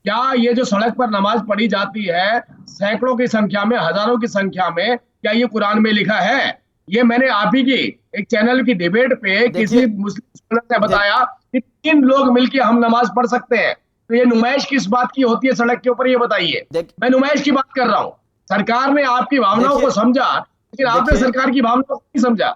क्या ये जो सड़क पर नमाज पढ़ी जाती है सैकड़ों की संख्या में, हजारों की संख्या में, क्या ये कुरान में लिखा है? ये मैंने आप ही की एक चैनल की डिबेट पे किसी देखिए मुस्लिम स्कॉलर ने देख बताया कि 3 लोग मिलकर हम नमाज पढ़ सकते हैं। तो ये नुमाइश किस बात की होती है सड़क के ऊपर, ये बताइए। देख मैं नुमाइश की बात कर रहा हूँ। सरकार ने आपकी भावनाओं को देखिए समझा, लेकिन आपने देखिए सरकार की भावनाओं को नहीं समझा।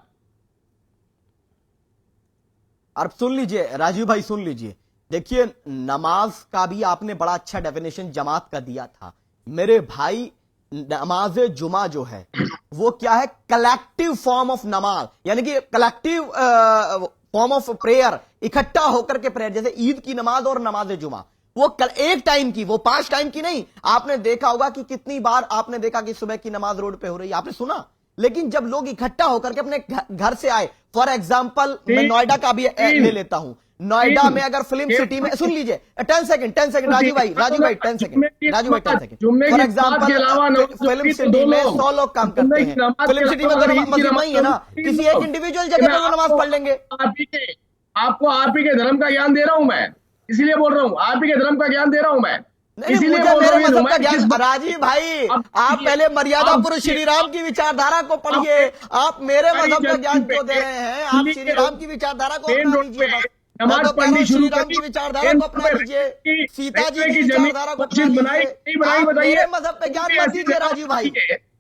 और सुन लीजिए राजीव भाई, सुन लीजिए। देखिए नमाज का भी आपने बड़ा अच्छा डेफिनेशन जमात का दिया था मेरे भाई। नमाज जुमा जो है वो क्या है? कलेक्टिव फॉर्म ऑफ नमाज, यानी कि कलेक्टिव फॉर्म ऑफ प्रेयर, इकट्ठा होकर के प्रेयर। जैसे ईद की नमाज और नमाज जुमा, वो एक टाइम की, वो 5 टाइम की नहीं। आपने देखा होगा कि कितनी बार आपने देखा कि सुबह की नमाज रोड पे हो रही है, आपने सुना। लेकिन जब लोग इकट्ठा होकर के अपने घर से आए, फॉर एग्जाम्पल मैं नोएडा का भी ले लेता हूं। नोएडा में अगर फिल्म सिटी में, सुन लीजिए 10 सेकंड, 10 सेकंड राजू भाई, 10 सेकंड राजू भाई, 10 second. For example film city में 100 लोग काम करते हैं। फिल्म सिटी में तो मस्जिद वही है ना, किसी एक इंडिविजुअल जगह पर वो नमाज पढ़ लेंगे। आपको आप ही के धर्म का ज्ञान दे रहा हूं मैं, इसीलिए बोल रहा हूं। आप ही के धर्म का ज्ञान दे रहा हूं मैं, नहीं, इसीलिए मुझे बोल मेरे रहा हूं। मजहब का ज्ञान, राजीव भाई आप पहले मर्यादा पुरुष श्री राम की विचारधारा को पढ़िए। आप मेरे मजहब का ज्ञान क्यों दे रहे हैं? आप श्री राम की विचारधारा को अपना लीजिए बस। मैं तो कह रहा हूं श्री राम की विचारधारा को अपना लीजिए, सीता जी की विचारधारा को अपना लीजिए। आप मेरे मजहब पे ज्ञान मत दीजिए राजीव भाई।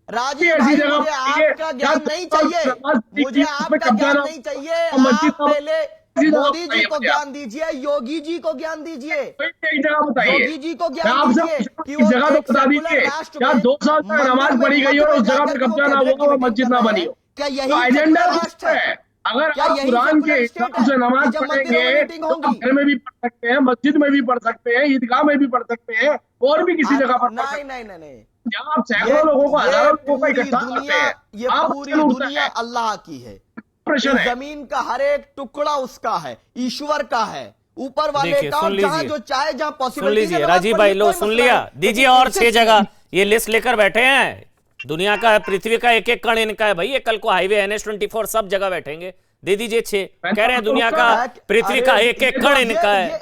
राजीव भाई मुझे आपका ज्ञान नहीं चाहिए, मुझे आपका ज्ञान नहीं चाहिए। आप पहले मोदी जी को ज्ञान दीजिए, योगी जी को ज्ञान दीजिए, योगी जी को ज्ञान दीजिए कि वो जगह तो एक बता सेकुलर दीजिए, राष्ट्र क्या में 2 साल तक नमाज पढ़ी गई और उस जगह पर कब्जा ना हुआ और मस्जिद ना बनी हो? क्या तो यही एजेंडा सेकुलर राष्ट्र है? है। अगर क्या आप यही कुरान के सेकुलर स्टेट हिसाब है से कि नमाज जब मंदिरों में पढ़ेंगे मीटिंग तो होंगी? आप घर में भी पढ़ सकते हैं, मस्जिद में भी पढ़ सकते हैं, ईदगाह में भी पढ़ सकते हैं, और भी किसी जगह पर पढ़ नहीं सकते नहीं नहीं नहीं, हैं। जहाँ आप सैकड़ों लोगों को, ये हजारों लोगों को पूरी इकट्ठा करते दुनिया, हैं, ये आप पूरी उठता दुनिया है। अल्लाह की है। प्रश्न इस है, जमीन का हर एक टुकड़ा उसका है, ईश्वर का है, ऊपर वाले देखिए का। सुन जहां लीजिए, जो चाहे, जहां सुन पॉसिबिलिटी लीजिए राजीव भाई, लो सुन लिया, दीजिए। और 6 जगह ये लिस्ट लेकर बैठे हैं। दुनिया का, पृथ्वी का एक एक कण इनका है भाई। ये कल को हाईवे NH-24 सब जगह बैठेंगे। दे दीजिए 6। कह रहे हैं दुनिया का, पृथ्वी का एक एक कण इनका है।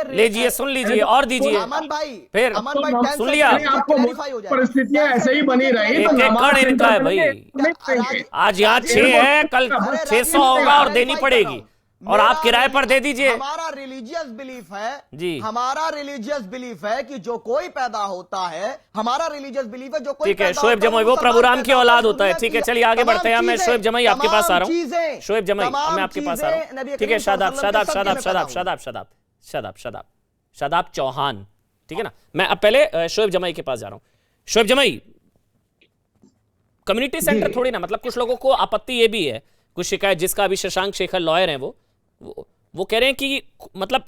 लीजिए, सुन लीजिए और दीजिए। अमन भाई, फिर अमन भाई सुन लिया, परिस्थितियां ऐसे ही बनी रही तो एक एक नमाज कण इनका है भाई। आज यहाँ 6 है, कल 600 होगा और देनी पड़ेगी। और आप किराए पर दे दीजिए। हमारा रिलीजियस बिलीफ है जी, हमारा रिलीजियस बिलीफ है कि जो कोई पैदा होता है, हमारा रिलीजियस बिलीफ है जो कोई ठीक है। शोएब जमाई वो प्रभु राम की औलाद होता है। ठीक है, चलिए आगे बढ़ते हैं। मैं शोएब जमाई आपके पास आ रहा हूँ। शोएब जमाई मैं आपके पास आ रहा हूँ। ठीक है, शादाब शादाब शादाब शादाब शादाब शादाब शादाब शादाब शादाब चौहान। ठीक है ना। मैं अब पहले शोएब जमाई के पास जा रहा हूँ। शोएब जमाई, कम्युनिटी सेंटर थोड़ी ना, मतलब कुछ लोगों को आपत्ति ये भी है, कुछ शिकायत, जिसका अभी शशांक शेखर लॉयर हैं, वो कह रहे हैं कि मतलब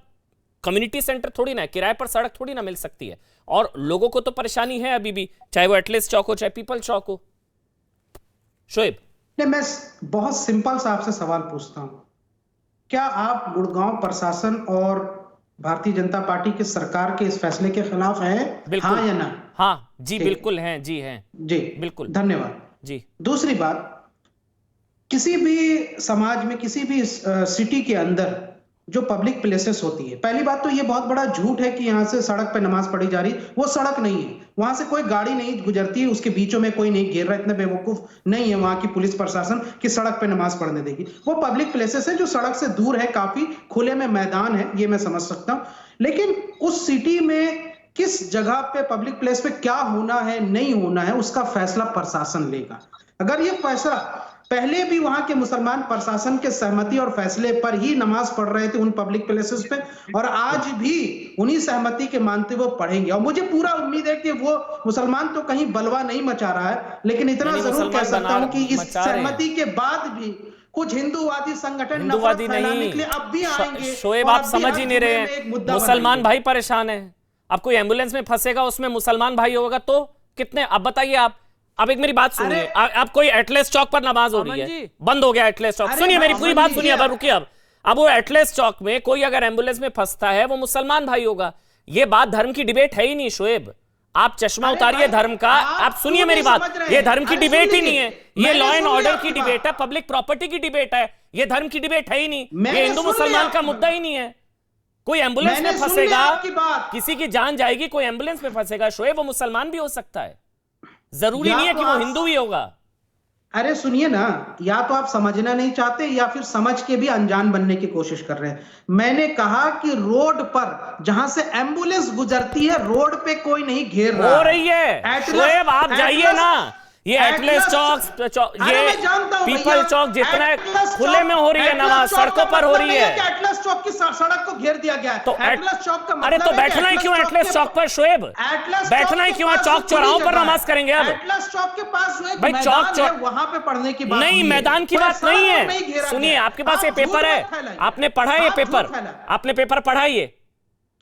कम्युनिटी सेंटर थोड़ी ना है, किराए पर सड़क थोड़ी ना मिल सकती है। और लोगों को तो परेशानी है अभी भी, चाहे वो एटलिस्ट चौक हो चाहे पीपल चौक हो। शोएब, नहीं, मैं बहुत सिंपल सा आपसे सवाल पूछता हूं। क्या आप गुड़गांव प्रशासन और भारतीय जनता पार्टी की सरकार के इस फैसले के खिलाफ हैं? हाँ या ना? हाँ जी बिल्कुल हैं, जी हैं जी, बिल्कुल, धन्यवाद जी। दूसरी बात, किसी भी समाज में, किसी भी सिटी के अंदर जो पब्लिक प्लेसेस होती है, पहली बात तो ये बहुत बड़ा झूठ है कि यहां से सड़क पे नमाज पढ़ी जा रही। वो सड़क नहीं है, वहां से कोई गाड़ी नहीं गुजरती है, उसके बीचों में कोई नहीं घेर रहा। इतने बेवकूफ नहीं है वहां की पुलिस प्रशासन कि सड़क पे नमाज पढ़ने देगी। वो पब्लिक प्लेसेस है जो सड़क से दूर है, काफी खुले में मैदान है, ये मैं समझ सकता हूं। लेकिन उस सिटी में किस जगह पे पब्लिक प्लेस पे क्या होना है, नहीं होना है, उसका फैसला प्रशासन लेगा। अगर ये फैसला पहले भी वहां के मुसलमान प्रशासन के सहमति और फैसले पर ही नमाज पढ़ रहे थे उन पब्लिक प्लेसेस पे, और आज भी उन्हीं सहमति के मानते हुए पढ़ेंगे। और मुझे पूरा उम्मीद है कि वो मुसलमान तो कहीं बलवा नहीं मचा रहा है, लेकिन इतना जरूर कह सकता हूं कि इस सहमति के बाद भी कुछ हिंदुवादी संगठन हिंदुवादी नहीं, के लिए अब भी आएंगे। शोएब आप समझ ही नहीं रहे हैं। मुसलमान भाई परेशान है। अब कोई एम्बुलेंस में फंसेगा, उसमें मुसलमान भाई होगा तो कितने, अब बताइए आप। अब एक मेरी बात सुनिए, अब कोई एटलेस चौक पर नमाज हो रही है, बंद हो गया एटलेस चौक। सुनिए मेरी पूरी बात सुनिए, अब रुकिए। अब वो एटलेस चौक में कोई अगर एम्बुलेंस में फंसता है, वो मुसलमान भाई होगा। ये बात धर्म की डिबेट है ही नहीं शोएब। आप चश्मा उतारिए धर्म का। आप सुनिए मेरी बात, ये धर्म की डिबेट ही नहीं है, ये लॉ एंड ऑर्डर की डिबेट है, पब्लिक प्रॉपर्टी की डिबेट है। ये धर्म की डिबेट है ही नहीं, ये हिंदू मुसलमान का मुद्दा ही नहीं है। कोई एम्बुलेंस मैंने में सुन ली फंसेगा, आपकी बात। किसी की जान जाएगी, कोई एम्बुलेंस में फंसेगा शोएब, वो मुसलमान भी हो सकता है, जरूरी या नहीं है तो कि वो आप- हिंदू ही होगा। अरे सुनिए ना, या तो आप समझना नहीं चाहते या फिर समझ के भी अनजान बनने की कोशिश कर रहे हैं। मैंने कहा कि रोड पर जहां से एम्बुलेंस गुजरती है, रोड पे कोई नहीं घेर रहा हो रही है एटलस- शोएब, आप जाइए एटलस- ना, ये एटलस चौक, अरे ये मैं जानता हूं पीपल भैया, चौक, जितना एटलस खुले चौक- में हो रही है एटलस नमाज, चौक का सड़कों पर हो मतलब रही नहीं है। कि एटलस चौक की सड़क को घेर दिया गया है। तो एटलस चौक का अरे मतलब तो है कि बैठना ही क्यों एटलस के- चौक पर शोएब, एटलस बैठना ही चौक क्यों के है, पास चौक खुली चौराहों पर जगह नमाज है। करेंगे अब। एटलस चौक के पास जो एक भाई मैदान चौक- है, वहां पे पढ़ने की बात नहीं, हुई है। मैदान की कोई बात सड़क नहीं को है। घेरा सुनिए, गया। आपके पास ये आप झूठ पेपर है, मत फैलाइए। आपने पढ़ा है ये आप पेपर, झूठ फैलाइए। आपने पेपर पढ़ा है ये,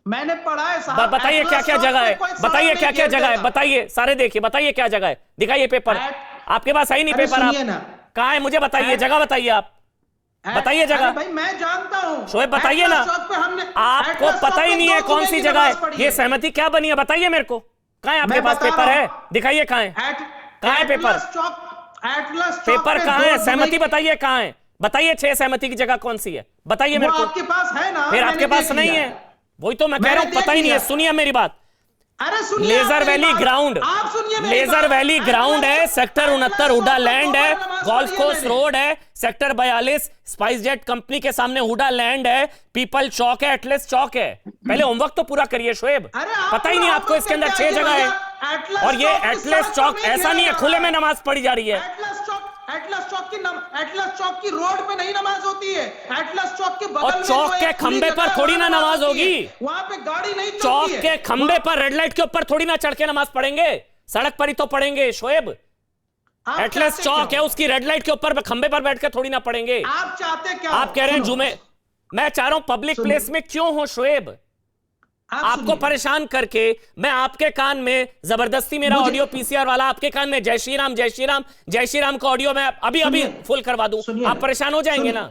मैंने पढ़ा है साहब। बताइए क्या क्या जगह है, बताइए क्या क्या जगह है, बताइए, सारे देखिए, बताइए क्या जगह है, दिखाइए पेपर। आपके पास है ही नहीं अरे पेपर, आप सुनिए ना। कहाँ है, मुझे बताइए, जगह बताइए, आप बताइए जगह। अरे भाई मैं जानता हूं शोएब बताइए ना, एटलस चौक पे हमने आपको एटलस पता चौक ही पे नहीं है दो कौन जुमे सी की जगह नमाज है, पढ़ी ये सहमति क्या बनी है, बताइए मेरे को, कहाँ है आपके मैं पास बता पेपर रहा है, हूं। दिखाइए कहाँ है, कहाँ है पेपर, एटलस चौक पेपर पे कहाँ दो है, जुमे सहमति की- बताइए कहाँ है, बताइए 6 सहमति की जगह कौन सी है, बताइए वो मेरे को। आपके पास है ना, फिर मैंने आपके पास देख नहीं लिया। है, वही तो मैं कह मैंने रहा हूं, पता ही देख नहीं है। लिया। सुनिए मेरी बात, अरे सुनिए, लेजर आप मेरी वैली बात- ग्राउंड, आप सुनिए मेरी लेजर बात। वैली ग्राउंड है, सेक्टर 69 हुडा लैंड है, गोल्फ कोर्स मैंने। रोड है, सेक्टर 42 स्पाइस जेट कंपनी के सामने हुडा लैंड है, पीपल चौक है, एटलस चौक है। पहले होमवर्क तो पूरा करिए शोएब, अरे आप पता ही नहीं पूरा आपको इसके अंदर होमवर्क 6 करके जगह आइए है, भैया। एटलस और ये चौक की एटलस सड़क चौक पे ऐसा नहीं है घेरा खुले में गया। नमाज पढ़ी जा रही है। एटलस चौक की रोड पे नहीं नमाज होती है। एटलस चौक के बगल और में चौक जो के एक खुली खंबे जगह पर है, थोड़ी वहाँ ना नमाज होती है। होगी। वहाँ पे गाड़ी नहीं चौक चलती है। के खंबे पर, रेड लाइट के ऊपर थोड़ी ना चढ़ के नमाज पढ़ेंगे, सड़क पर ही तो पढ़ेंगे शोएब। आप एटलस चाहते चौक क्या है, हो? उसकी रेड लाइट के ऊपर खंबे पर बैठ के थोड़ी ना पढ़ेंगे। आप चाहते क्या आप हो? कह रहे हैं सुनो, जुमे, मैं चाह रहा हूं पब्लिक सुनो। प्लेस में क्यों हो शोएब, आप आपको सुनिए। परेशान करके मैं आपके कान में जबरदस्ती मेरा मुझे- ऑडियो पीसीआर वाला आपके कान में जय श्री राम जय श्री राम जय श्री राम का ऑडियो मैं अभी अभी सुनिए। फुल करवा दूं, सुनिए आप ना। परेशान हो जाएंगे सुनिए। ना।